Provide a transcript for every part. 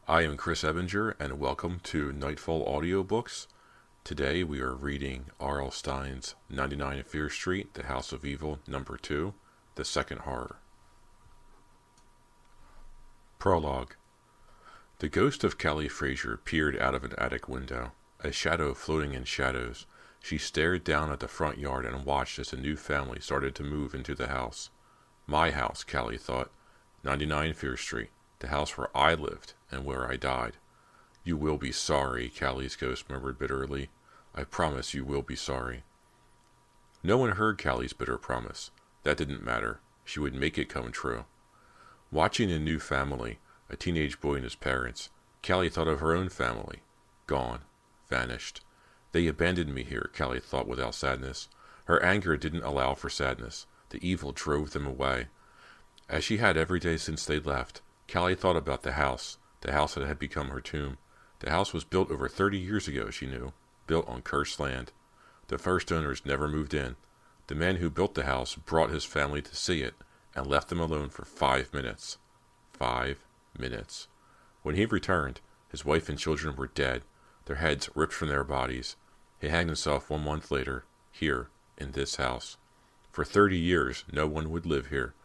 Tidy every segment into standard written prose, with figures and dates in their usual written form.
I am Chris Ebinger, and welcome to Nightfall Audiobooks. Today we are reading R.L. Stine's 99 Fear Street, The House of Evil, Number 2, The Second Horror. Prologue. The ghost of Callie Fraser peered out of an attic window, a shadow floating in shadows. She stared down at the front yard and watched as a new family started to move into the house. My house, Callie thought. 99 Fear Street. The house where I lived and where I died. You will be sorry, Callie's ghost murmured bitterly. I promise you will be sorry. No one heard Callie's bitter promise. That didn't matter. She would make it come true. Watching a new family, a teenage boy and his parents, Callie thought of her own family. Gone. Vanished. They abandoned me here, Callie thought without sadness. Her anger didn't allow for sadness. The evil drove them away. As she had every day since they left, Callie thought about the house that had become her tomb. The house was built over 30 years ago, she knew, built on cursed land. The first owners never moved in. The man who built the house brought his family to see it and left them alone for 5 minutes. 5 minutes. When he returned, his wife and children were dead, their heads ripped from their bodies. He hanged himself 1 month later, here, in this house. For 30 years, no one would live here.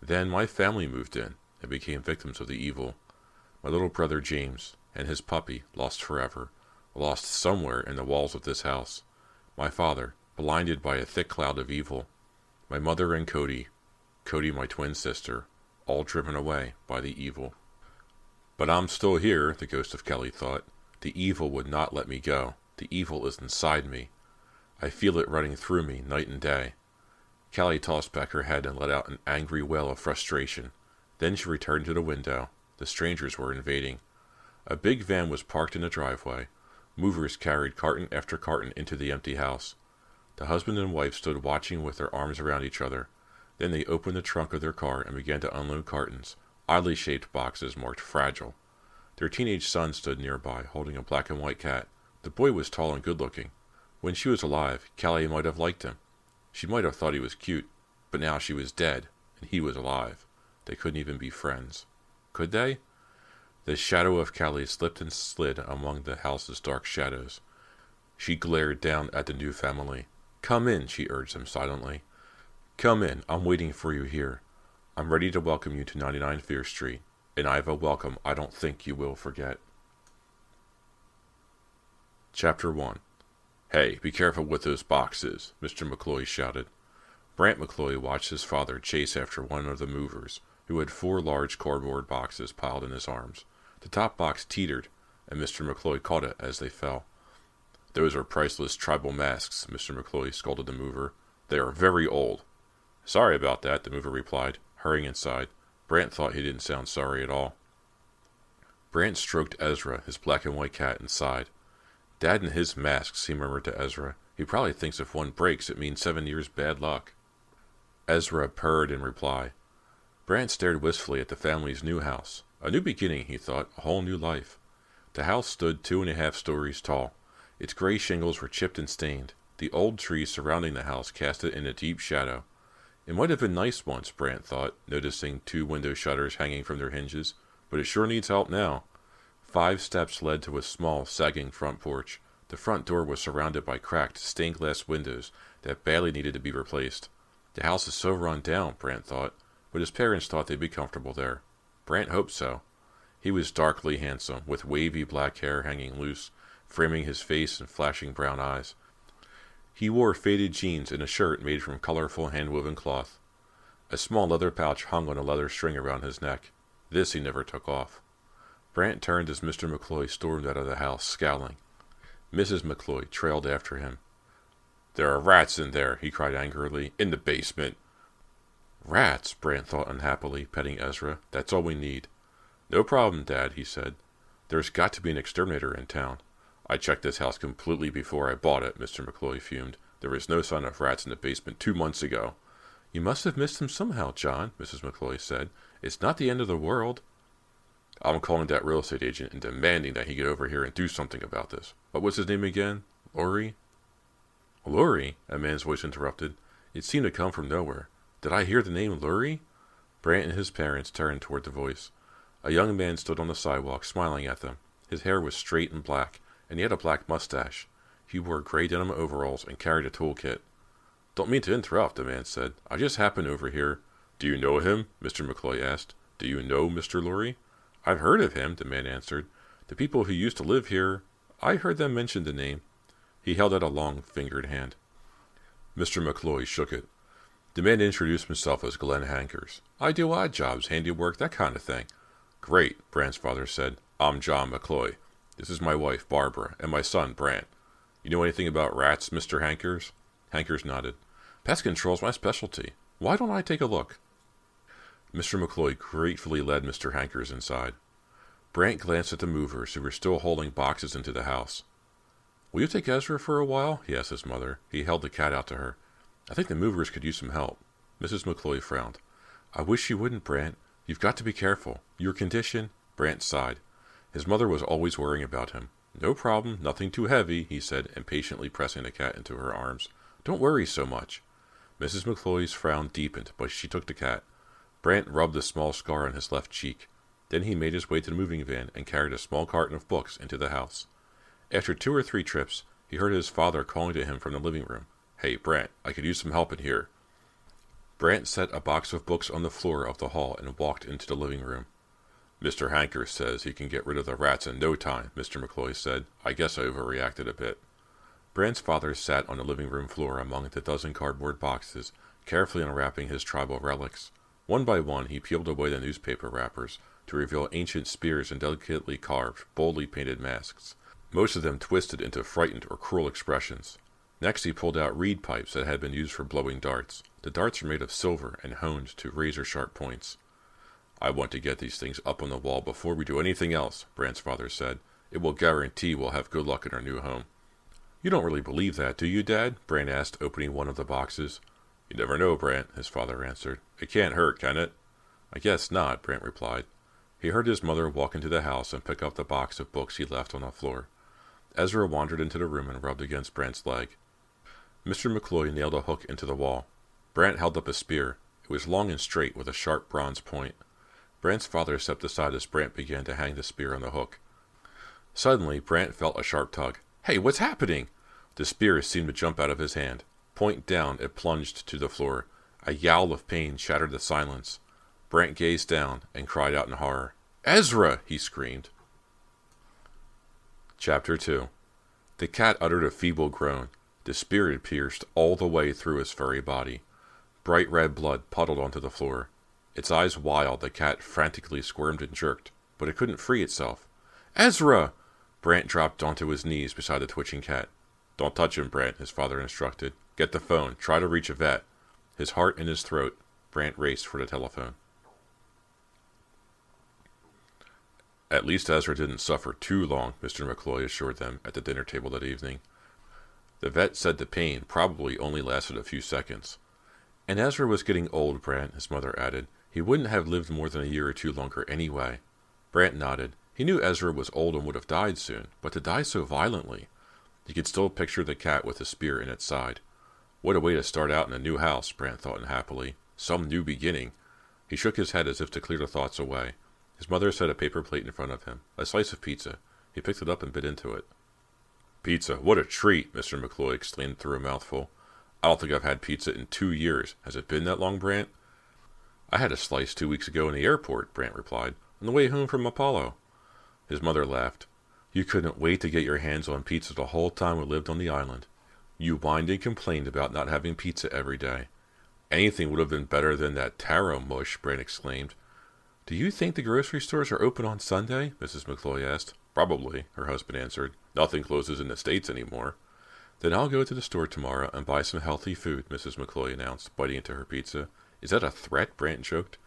Then my family moved in and became victims of the evil. My little brother James and his puppy, lost forever, lost somewhere in the walls of this house. My father, blinded by a thick cloud of evil. My mother and Cody, my twin sister, all driven away by the evil. But I'm still here, the ghost of Callie thought. The evil would not let me go. The evil is inside me. I feel it running through me night and day. Callie tossed back her head and let out an angry wail of frustration. Then she returned to the window. The strangers were invading. A big van was parked in the driveway. Movers carried carton after carton into the empty house. The husband and wife stood watching with their arms around each other. Then they opened the trunk of their car and began to unload cartons, oddly shaped boxes marked fragile. Their teenage son stood nearby, holding a black and white cat. The boy was tall and good-looking. When she was alive, Callie might have liked him. She might have thought he was cute, but now she was dead, and he was alive. They couldn't even be friends. Could they? The shadow of Callie slipped and slid among the house's dark shadows. She glared down at the new family. Come in, she urged them silently. Come in, I'm waiting for you here. I'm ready to welcome you to 99 Fear Street, and I have a welcome I don't think you will forget. Chapter 1. Hey, be careful with those boxes, Mr. McCloy shouted. Brant McCloy watched his father chase after one of the movers, who had 4 large cardboard boxes piled in his arms. The top box teetered, and Mr. McCloy caught it as they fell. Those are priceless tribal masks, Mr. McCloy scolded the mover. They are very old. Sorry about that, the mover replied, hurrying inside. Brant thought he didn't sound sorry at all. Brant stroked Ezra, his black and white cat, and sighed. Dad and his masks, he murmured to Ezra. He probably thinks if one breaks, it means 7 years bad luck. Ezra purred in reply. Brant stared wistfully at the family's new house. A new beginning, he thought, a whole new life. The house stood 2.5 stories tall. Its gray shingles were chipped and stained. The old trees surrounding the house cast it in a deep shadow. It might have been nice once, Brant thought, noticing 2 window shutters hanging from their hinges, but it sure needs help now. 5 steps led to a small, sagging front porch. The front door was surrounded by cracked, stained glass windows that badly needed to be replaced. The house is so run down, Brant thought, but his parents thought they'd be comfortable there. Brant hoped so. He was darkly handsome, with wavy black hair hanging loose, framing his face and flashing brown eyes. He wore faded jeans and a shirt made from colorful hand-woven cloth. A small leather pouch hung on a leather string around his neck. This he never took off. Brant turned as Mr. McCloy stormed out of the house, scowling. Mrs. McCloy trailed after him. There are rats in there, he cried angrily. In the basement. Rats, Brant thought unhappily, petting Ezra. That's all we need. No problem, Dad, he said. There's got to be an exterminator in town. I checked this house completely before I bought it, Mr. McCloy fumed. There was no sign of rats in the basement 2 months ago. You must have missed them somehow, John, Mrs. McCloy said. It's not the end of the world. I'm calling that real estate agent and demanding that he get over here and do something about this. What was his name again? Laurie? Laurie? A man's voice interrupted. It seemed to come from nowhere. Did I hear the name Lurie? Brant and his parents turned toward the voice. A young man stood on the sidewalk, smiling at them. His hair was straight and black, and he had a black mustache. He wore gray denim overalls and carried a toolkit. "Don't mean to interrupt," the man said. "I just happened over here." "Do you know him?" Mr. McCloy asked. "Do you know Mr. Lurie?" "I've heard of him," the man answered. "The people who used to live here, I heard them mention the name." He held out a long-fingered hand. Mr. McCloy shook it. The man introduced himself as Glenn Hankers. "I do odd jobs, handiwork, that kind of thing." "Great," Brant's father said. "I'm John McCloy. This is my wife, Barbara, and my son, Brant. You know anything about rats, Mr. Hankers?" Hankers nodded. "Pest control's my specialty. Why don't I take a look?" Mr. McCloy gratefully led Mr. Hankers inside. Brant glanced at the movers, who were still hauling boxes into the house. "Will you take Ezra for a while?" he asked his mother. He held the cat out to her. "I think the movers could use some help." Mrs. McCloy frowned. "I wish you wouldn't, Brant. You've got to be careful. Your condition—" Brant sighed. His mother was always worrying about him. "No problem, nothing too heavy," he said, impatiently pressing the cat into her arms. "Don't worry so much." Mrs. McCloy's frown deepened, but she took the cat. Brant rubbed a small scar on his left cheek. Then he made his way to the moving van and carried a small carton of books into the house. After 2 or 3 trips, he heard his father calling to him from the living room. "Hey, Brant, I could use some help in here." Brant set a box of books on the floor of the hall and walked into the living room. "Mr. Hankers says he can get rid of the rats in no time," Mr. McCloy said. "I guess I overreacted a bit." Brant's father sat on the living room floor among the dozen cardboard boxes, carefully unwrapping his tribal relics. One by one, he peeled away the newspaper wrappers to reveal ancient spears and delicately carved, boldly painted masks, most of them twisted into frightened or cruel expressions. Next, he pulled out reed pipes that had been used for blowing darts. The darts were made of silver and honed to razor-sharp points. "I want to get these things up on the wall before we do anything else," Brant's father said. "It will guarantee we'll have good luck in our new home." "You don't really believe that, do you, Dad?" Brant asked, opening one of the boxes. "You never know, Brant," his father answered. "It can't hurt, can it?" "I guess not," Brant replied. He heard his mother walk into the house and pick up the box of books he left on the floor. Ezra wandered into the room and rubbed against Brant's leg. Mr. McCloy nailed a hook into the wall. Brant held up a spear. It was long and straight with a sharp bronze point. Brant's father stepped aside as Brant began to hang the spear on the hook. Suddenly, Brant felt a sharp tug. "Hey, what's happening?" The spear seemed to jump out of his hand. Point down, it plunged to the floor. A yowl of pain shattered the silence. Brant gazed down and cried out in horror. "Ezra!" he screamed. Chapter 2. The cat uttered a feeble groan. The spear had pierced all the way through his furry body. Bright red blood puddled onto the floor. Its eyes wild, the cat frantically squirmed and jerked, but it couldn't free itself. "Ezra!" Brant dropped onto his knees beside the twitching cat. "Don't touch him, Brant," his father instructed. "Get the phone. Try to reach a vet." His heart in his throat, Brant raced for the telephone. "At least Ezra didn't suffer too long," Mr. McCloy assured them at the dinner table that evening. The vet said the pain probably only lasted a few seconds. "And Ezra was getting old, Brant," his mother added. "He wouldn't have lived more than a year or 2 longer anyway." Brant nodded. He knew Ezra was old and would have died soon, but to die so violently. He could still picture the cat with the spear in its side. What a way to start out in a new house, Brant thought unhappily. Some new beginning. He shook his head as if to clear the thoughts away. His mother set a paper plate in front of him, a slice of pizza. He picked it up and bit into it. "Pizza, what a treat!" Mr. McCloy exclaimed through a mouthful. "I don't think I've had pizza in 2 years. Has it been that long, Brant?" "I had a slice 2 weeks ago in the airport," Brant replied, "on the way home from Apollo." His mother laughed. "You couldn't wait to get your hands on pizza the whole time we lived on the island. You whined and complained about not having pizza every day." "Anything would have been better than that taro mush," Brant exclaimed. "Do you think the grocery stores are open on Sunday?" Mrs. McCloy asked. "Probably," her husband answered. "Nothing closes in the States anymore." "Then I'll go to the store tomorrow and buy some healthy food," Mrs. McCloy announced, biting into her pizza. "Is that a threat?" Brant joked.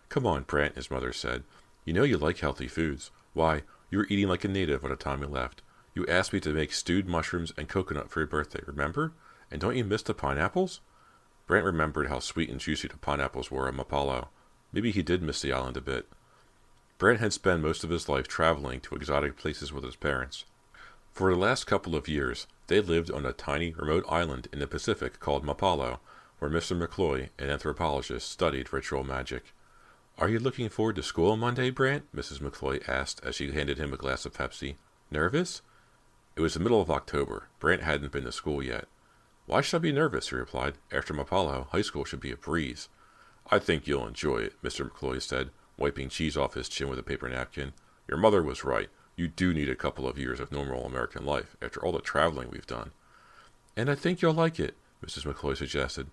"Come on, Brant," his mother said. "You know you like healthy foods. Why, you were eating like a native by the time we left. You asked me to make stewed mushrooms and coconut for your birthday, remember? And don't you miss the pineapples?" Brant remembered how sweet and juicy the pineapples were on Apollo. Maybe he did miss the island a bit. Brant had spent most of his life traveling to exotic places with his parents. For the last couple of years, they lived on a tiny, remote island in the Pacific called Mapalo, where Mr. McCloy, an anthropologist, studied ritual magic. Are you looking forward to school on Monday, Brant? Mrs. McCloy asked as she handed him a glass of Pepsi. Nervous? It was the middle of October. Brant hadn't been to school yet. Why should I be nervous? He replied. After Mapalo, high school should be a breeze. I think you'll enjoy it, Mr. McCloy said, wiping cheese off his chin with a paper napkin. Your mother was right. You do need a couple of years of normal American life after all the traveling we've done. And I think you'll like it, Mrs. McCloy suggested.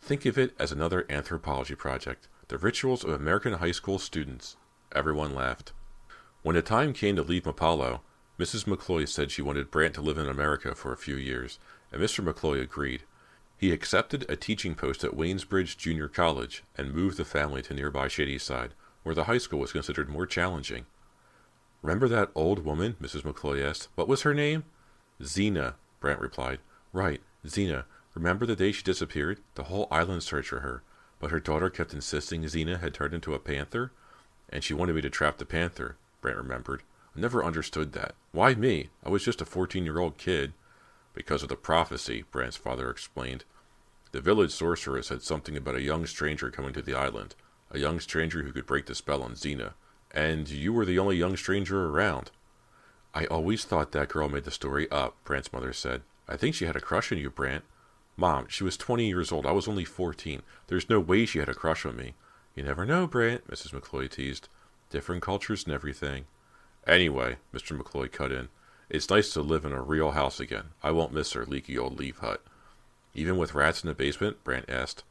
Think of it as another anthropology project. The rituals of American high school students. Everyone laughed. When the time came to leave Mapalo, Mrs. McCloy said she wanted Brant to live in America for a few years, and Mr. McCloy agreed. He accepted a teaching post at Waynesbridge Junior College and moved the family to nearby Shadyside, where the high school was considered more challenging. Remember that old woman? Mrs. McCloy asked. What was her name? Zena, Brant replied. Right, Zena. Remember the day she disappeared? The whole island searched for her, but her daughter kept insisting Zena had turned into a panther, and she wanted me to trap the panther, Brant remembered. I never understood that. Why me? I was just a 14-year-old kid. Because of the prophecy, Brant's father explained. The village sorcerer said something about a young stranger coming to the island, a young stranger who could break the spell on Zena, and you were the only young stranger around. I always thought that girl made the story up, Brant's mother said. I think she had a crush on you, Brant. Mom, she was 20 years old. I was only 14. There's no way she had a crush on me. You never know, Brant, Mrs. McCloy teased. Different cultures and everything. Anyway, Mr. McCloy cut in. It's nice to live in a real house again. I won't miss her leaky old leaf hut. Even with rats in the basement? Brant asked.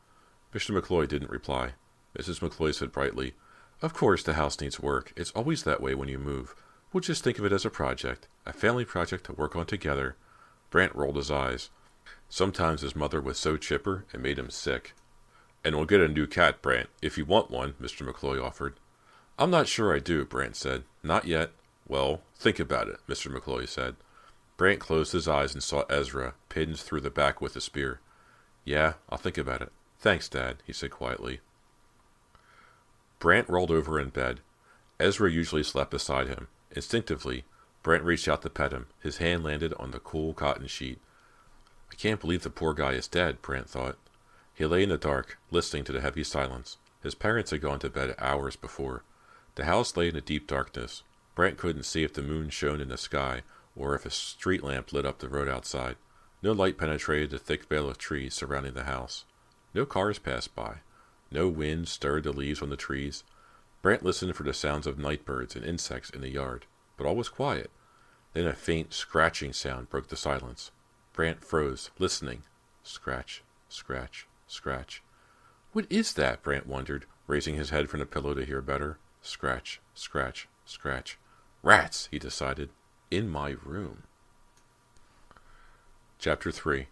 Mr. McCloy didn't reply. Mrs. McCloy said brightly, Of course the house needs work. It's always that way when you move. We'll just think of it as a project. A family project to work on together. Brant rolled his eyes. Sometimes his mother was so chipper it made him sick. And we'll get a new cat, Brant, if you want one, Mr. McCloy offered. I'm not sure I do, Brant said. Not yet. Well, think about it, Mr. McCloy said. Brant closed his eyes and saw Ezra, pinned through the back with a spear. Yeah, I'll think about it. Thanks, Dad, he said quietly. Brant rolled over in bed. Ezra usually slept beside him. Instinctively, Brant reached out to pet him. His hand landed on the cool cotton sheet. I can't believe the poor guy is dead, Brant thought. He lay in the dark, listening to the heavy silence. His parents had gone to bed hours before. The house lay in a deep darkness. Brant couldn't see if the moon shone in the sky, or if a street lamp lit up the road outside. No light penetrated the thick veil of trees surrounding the house. No cars passed by. No wind stirred the leaves on the trees. Brant listened for the sounds of night birds and insects in the yard, but all was quiet. Then a faint scratching sound broke the silence. Brant froze, listening. Scratch, scratch, scratch. What is that? Brant wondered, raising his head from the pillow to hear better. Scratch, scratch, scratch. Rats, he decided. In my room. Chapter 3.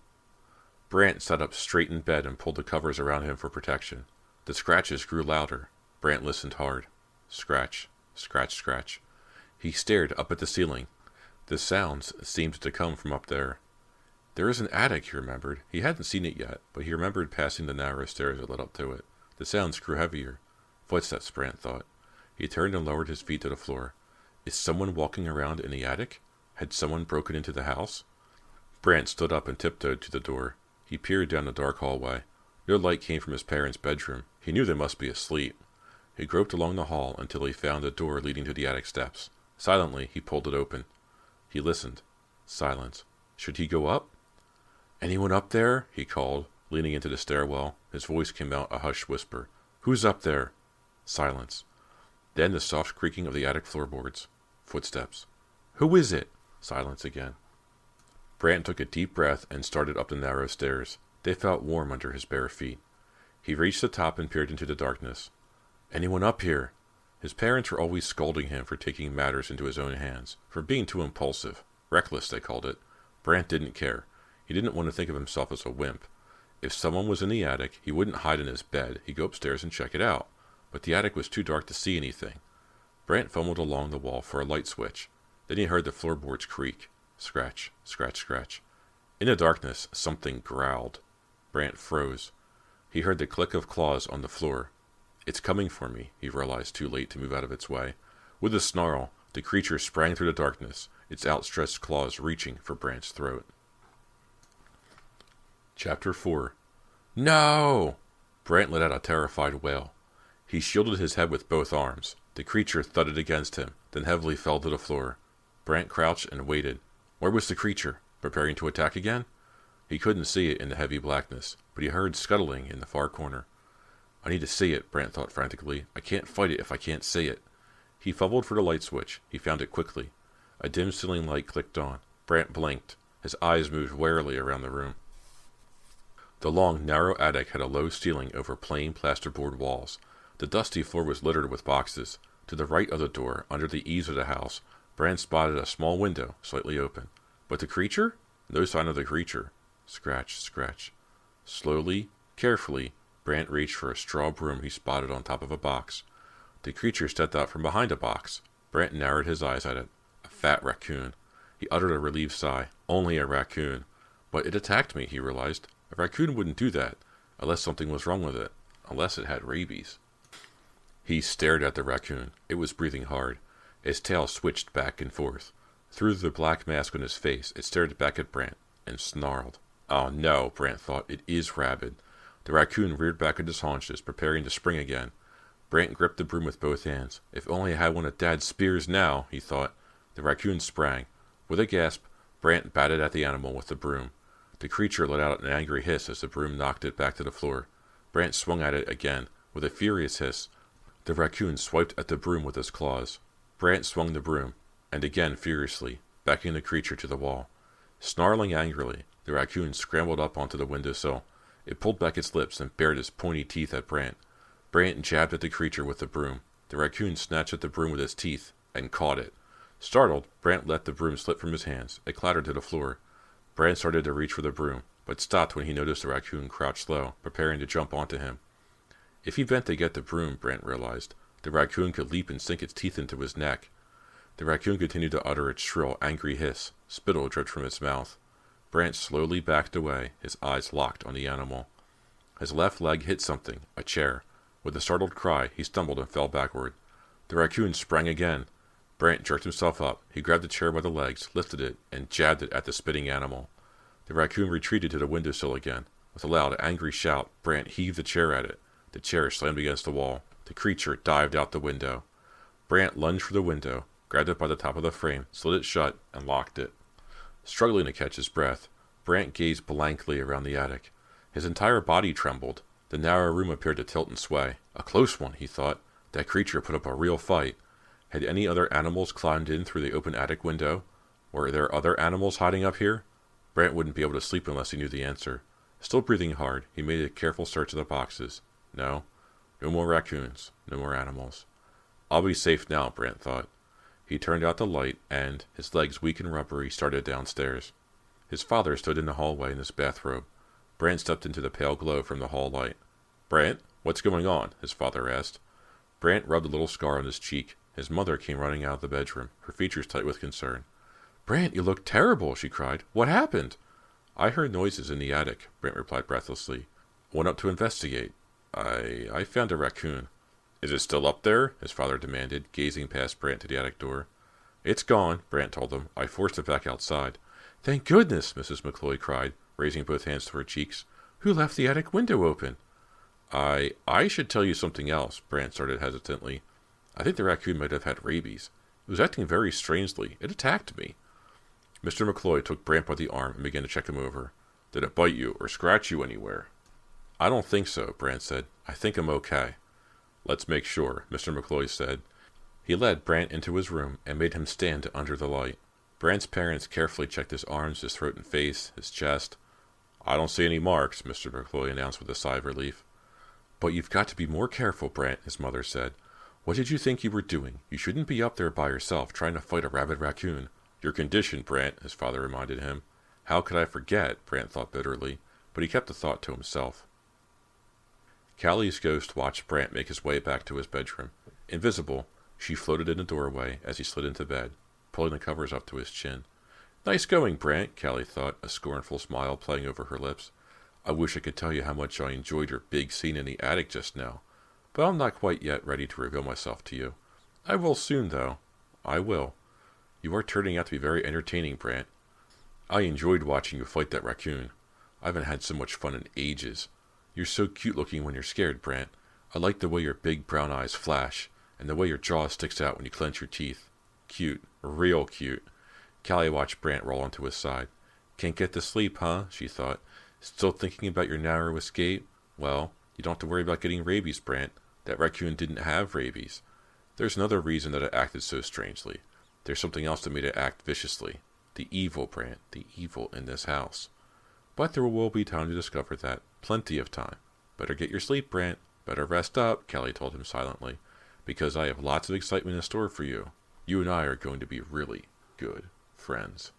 Brant sat up straight in bed and pulled the covers around him for protection. The scratches grew louder. Brant listened hard. Scratch, scratch, scratch. He stared up at the ceiling. The sounds seemed to come from up there. There is an attic, he remembered. He hadn't seen it yet, but he remembered passing the narrow stairs that led up to it. The sounds grew heavier. Footsteps, Brant thought. He turned and lowered his feet to the floor. Is someone walking around in the attic? Had someone broken into the house? Brant stood up and tiptoed to the door. He peered down the dark hallway. No light came from his parents' bedroom. He knew they must be asleep. He groped along the hall until he found a door leading to the attic steps. Silently, he pulled it open. He listened. Silence. Should he go up? Anyone up there? He called, leaning into the stairwell. His voice came out a hushed whisper. Who's up there? Silence. Then the soft creaking of the attic floorboards. Footsteps. Who is it? Silence again. Brant took a deep breath and started up the narrow stairs. They felt warm under his bare feet. He reached the top and peered into the darkness. Anyone up here? His parents were always scolding him for taking matters into his own hands, for being too impulsive. Reckless, they called it. Brant didn't care. He didn't want to think of himself as a wimp. If someone was in the attic, he wouldn't hide in his bed. He'd go upstairs and check it out. But the attic was too dark to see anything. Brant fumbled along the wall for a light switch. Then he heard the floorboards creak. Scratch, scratch, scratch. In the darkness, something growled. Brant froze. He heard the click of claws on the floor. It's coming for me, he realized too late to move out of its way. With a snarl, the creature sprang through the darkness, its outstretched claws reaching for Brant's throat. Chapter 4. No! Brant let out a terrified wail. He shielded his head with both arms. The creature thudded against him, then heavily fell to the floor. Brant crouched and waited. Where was the creature? Preparing to attack again? He couldn't see it in the heavy blackness, but he heard scuttling in the far corner. I need to see it, Brant thought frantically. I can't fight it if I can't see it. He fumbled for the light switch. He found it quickly. A dim ceiling light clicked on. Brant blinked. His eyes moved warily around the room. The long, narrow attic had a low ceiling over plain plasterboard walls. The dusty floor was littered with boxes. To the right of the door, under the eaves of the house, Brant spotted a small window, slightly open. But the creature? No sign of the creature. Scratch, scratch. Slowly, carefully, Brant reached for a straw broom he spotted on top of a box. The creature stepped out from behind a box. Brant narrowed his eyes at it. A fat raccoon. He uttered a relieved sigh. Only a raccoon. But it attacked me, he realized. A raccoon wouldn't do that, unless something was wrong with it. Unless it had rabies. He stared at the raccoon. It was breathing hard. Its tail switched back and forth. Through the black mask on his face, it stared back at Brant, and snarled. Oh no, Brant thought. It is rabid. The raccoon reared back on his haunches, preparing to spring again. Brant gripped the broom with both hands. If only I had one of Dad's spears now, he thought. The raccoon sprang. With a gasp, Brant batted at the animal with the broom. The creature let out an angry hiss as the broom knocked it back to the floor. Brant swung at it again. With a furious hiss, the raccoon swiped at the broom with his claws. Brant swung the broom, and again furiously, backing the creature to the wall. Snarling angrily, the raccoon scrambled up onto the windowsill. It pulled back its lips and bared its pointy teeth at Brant. Brant jabbed at the creature with the broom. The raccoon snatched at the broom with its teeth, and caught it. Startled, Brant let the broom slip from his hands. It clattered to the floor. Brant started to reach for the broom, but stopped when he noticed the raccoon crouched low, preparing to jump onto him. If he bent to get the broom, Brant realized, the raccoon could leap and sink its teeth into his neck. The raccoon continued to utter its shrill, angry hiss. Spittle dripped from its mouth. Brant slowly backed away, his eyes locked on the animal. His left leg hit something, a chair. With a startled cry, he stumbled and fell backward. The raccoon sprang again. Brant jerked himself up. He grabbed the chair by the legs, lifted it, and jabbed it at the spitting animal. The raccoon retreated to the windowsill again. With a loud, angry shout, Brant heaved the chair at it. The chair slammed against the wall. The creature dived out the window. Brant lunged for the window, grabbed it by the top of the frame, slid it shut, and locked it. Struggling to catch his breath, Brant gazed blankly around the attic. His entire body trembled. The narrow room appeared to tilt and sway. A close one, he thought. That creature put up a real fight. Had any other animals climbed in through the open attic window? Were there other animals hiding up here? Brant wouldn't be able to sleep unless he knew the answer. Still breathing hard, he made a careful search of the boxes. No. No more raccoons. No more animals. I'll be safe now, Brant thought. He turned out the light and, his legs weak and rubbery, started downstairs. His father stood in the hallway in his bathrobe. Brant stepped into the pale glow from the hall light. Brant, what's going on? His father asked. Brant rubbed a little scar on his cheek. His mother came running out of the bedroom, her features tight with concern. Brant, you look terrible, she cried. What happened? I heard noises in the attic, Brant replied breathlessly. Went up to investigate. I found a raccoon. Is it still up there? His father demanded, gazing past Brant to the attic door. It's gone, Brant told him. I forced it back outside. Thank goodness, Mrs. McCloy cried, raising both hands to her cheeks. Who left the attic window open? I should tell you something else, Brant started hesitantly. I think the raccoon might have had rabies. It was acting very strangely. It attacked me. Mr. McCloy took Brant by the arm and began to check him over. Did it bite you or scratch you anywhere? I don't think so, Brant said. I think I'm okay. Let's make sure, Mr. McCloy said. He led Brant into his room and made him stand under the light. Brant's parents carefully checked his arms, his throat and face, his chest. I don't see any marks, Mr. McCloy announced with a sigh of relief. But you've got to be more careful, Brant, his mother said. What did you think you were doing? You shouldn't be up there by yourself trying to fight a rabid raccoon. Your condition, Brant, his father reminded him. How could I forget, Brant thought bitterly, but he kept the thought to himself. Callie's ghost watched Brant make his way back to his bedroom. Invisible, she floated in the doorway as he slid into bed, pulling the covers up to his chin. Nice going, Brant, Callie thought, a scornful smile playing over her lips. I wish I could tell you how much I enjoyed your big scene in the attic just now, but I'm not quite yet ready to reveal myself to you. I will soon, though. I will. You are turning out to be very entertaining, Brant. I enjoyed watching you fight that raccoon. I haven't had so much fun in ages. You're so cute looking when you're scared, Brant. I like the way your big brown eyes flash, and the way your jaw sticks out when you clench your teeth. Cute. Real cute. Callie watched Brant roll onto his side. Can't get to sleep, huh? She thought. Still thinking about your narrow escape? Well, you don't have to worry about getting rabies, Brant. That raccoon didn't have rabies. There's another reason that it acted so strangely. There's something else that made it act viciously. The evil, Brant. The evil in this house. But there will be time to discover that. Plenty of time. Better get your sleep, Brant. Better rest up, Callie told him silently, because I have lots of excitement in store for you. You and I are going to be really good friends.